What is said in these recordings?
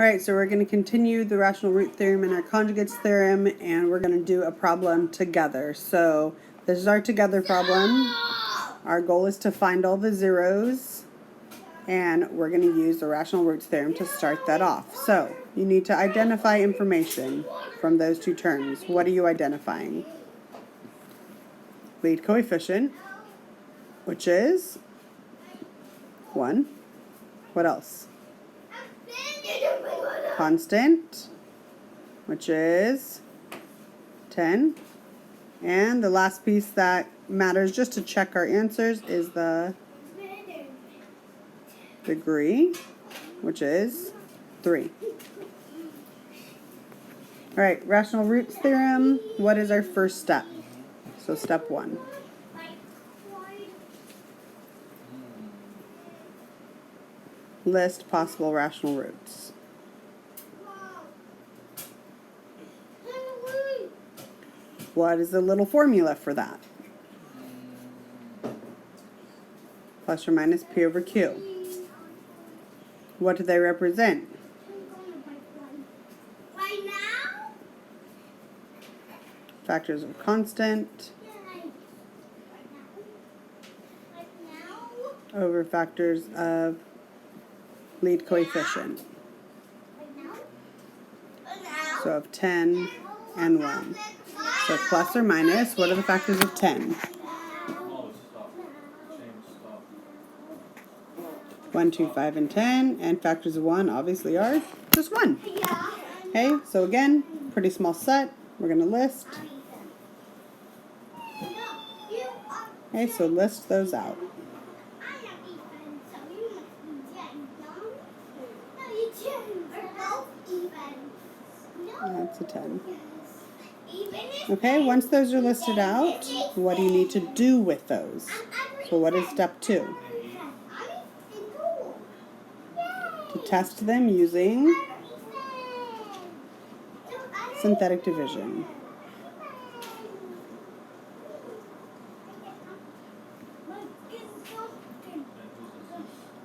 Alright, so we're going to continue the rational root theorem and our conjugates theorem, and we're going to do a problem together. So this is our together problem. Our goal is to find all the zeros, and we're going to use the rational roots theorem to start that off. So you need to identify information from those two terms. What are you identifying? Lead coefficient, which is 1. What else? Constant, which is 10. And the last piece that matters just to check our answers is the degree, which is 3. Alright, rational roots theorem. What is our first step? So step 1. List possible rational roots. What is the little formula for that? Plus or minus P over Q. What do they represent? Factors of constant over factors of lead coefficient. So of 10 and 1. So plus or minus, what are the factors of 10? 1, 2, 5, and 10. And factors of 1 obviously are just 1. Okay, so again, pretty small set. We're going to list. Okay, so list those out. That's a 10. Okay, once those are listed out, what do you need to do with those? So what is step 2? To test them using synthetic division.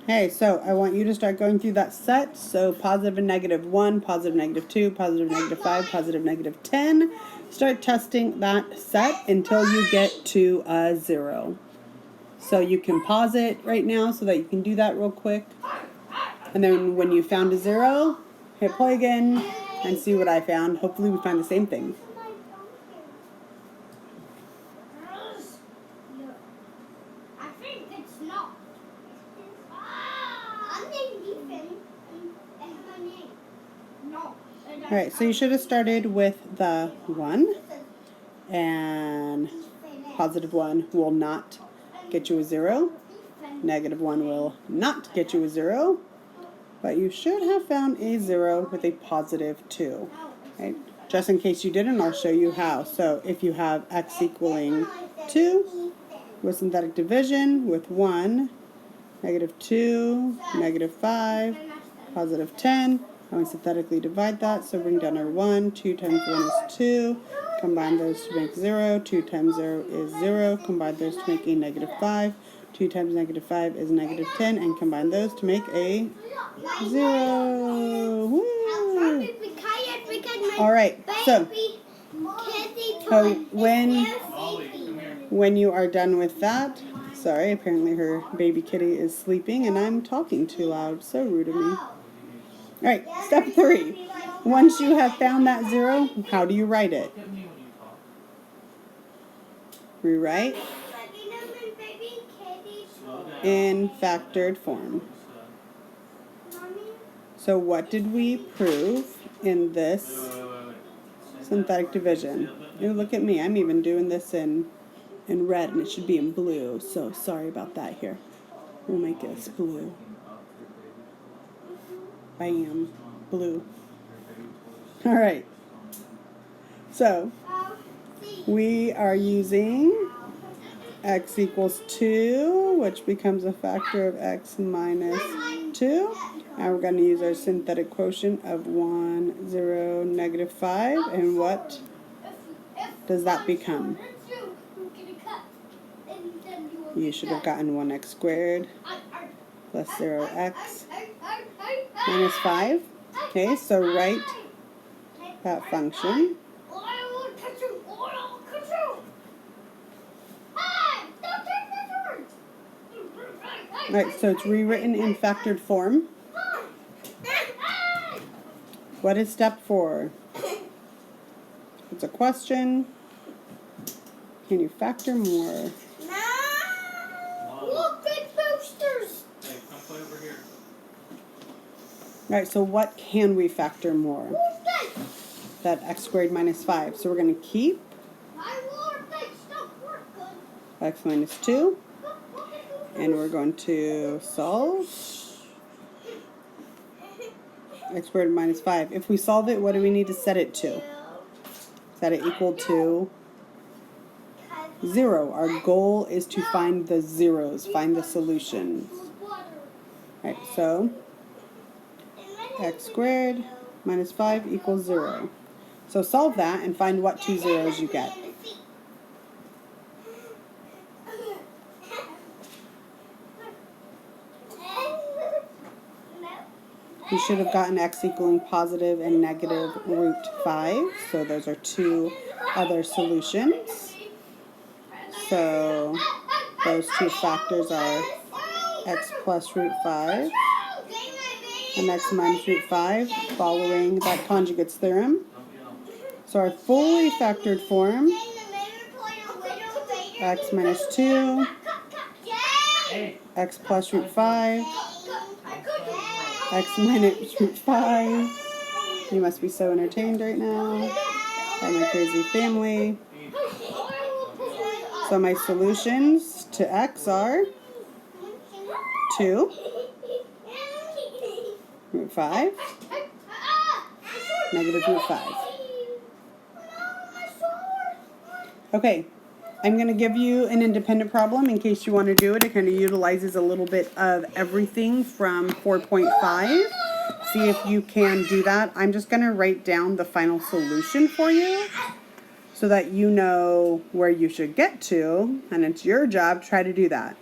Okay, so I want you to start going through that set. So positive and negative 1, positive negative 2, positive negative 5, positive negative 10. Start testing that set until you get to a 0. So you can pause it right now so that you can do that real quick. And then when you found a 0, hit play again and see what I found. Hopefully we find the same thing. Alright, so you should have started with the 1, and positive 1 will not get you a 0. Negative 1 will not get you a 0, but you should have found a 0 with a positive 2. Right? Just in case you didn't, I'll show you how. So if you have x equaling 2 with synthetic division with 1, negative 2, negative 5, positive 10, and we synthetically divide that, so bring down our 1. 2 times 1 is 2. Combine those to make 0. 2 times 0 is 0. Combine those to make a negative 5. 2 times negative 5 is negative 10. And combine those to make a 0. Woo! Alright, so when you are done with that, sorry, apparently her baby kitty is sleeping and I'm talking too loud. So rude of me. Alright, step 3. Once you have found that 0, how do you write it? Rewrite in factored form. So what did we prove in this synthetic division? Ooh, look at me. I'm even doing this in red and it should be in blue. So sorry about that here. We'll make this blue. Bam. Blue. Alright. So, we are using x equals 2, which becomes a factor of x minus 2. And we're going to use our synthetic quotient of 1, 0, negative 5. And what does that become? You should have gotten 1x squared plus 0x minus 5. Okay, so write that function. Alright, so it's rewritten in factored form. What is step 4? It's a question. Can you factor more? Look, big boosters. Hey, come play over here. Alright, so what can we factor more? That x squared minus 5. So we're going to keep x minus 2. And we're going to solve x squared minus 5. If we solve it, what do we need to set it to? Set it equal to 0. Our goal is to find the zeros, find the solutions. Alright, so x squared minus 5 equals 0. So solve that and find what 2 zeros you get. You should have gotten x equaling positive and negative root 5. So those are 2 other solutions. So those 2 factors are x plus root 5 and x minus root 5 following that conjugate's theorem. So our fully factored form, x minus 2, x plus root 5, x minus root 5. You must be so entertained right now by my crazy family. So my solutions to x are 2, root 5, negative root 5. Okay, I'm going to give you an independent problem in case you want to do it. It kind of utilizes a little bit of everything from 4.5. See if you can do that. I'm just going to write down the final solution for you so that you know where you should get to, and it's your job to try to do that.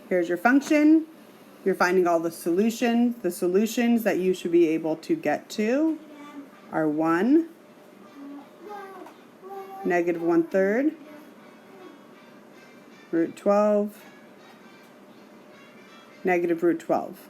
Here's your function. You're finding all the solutions. The solutions that you should be able to get to are 1, negative 1/3, root 12, negative root 12.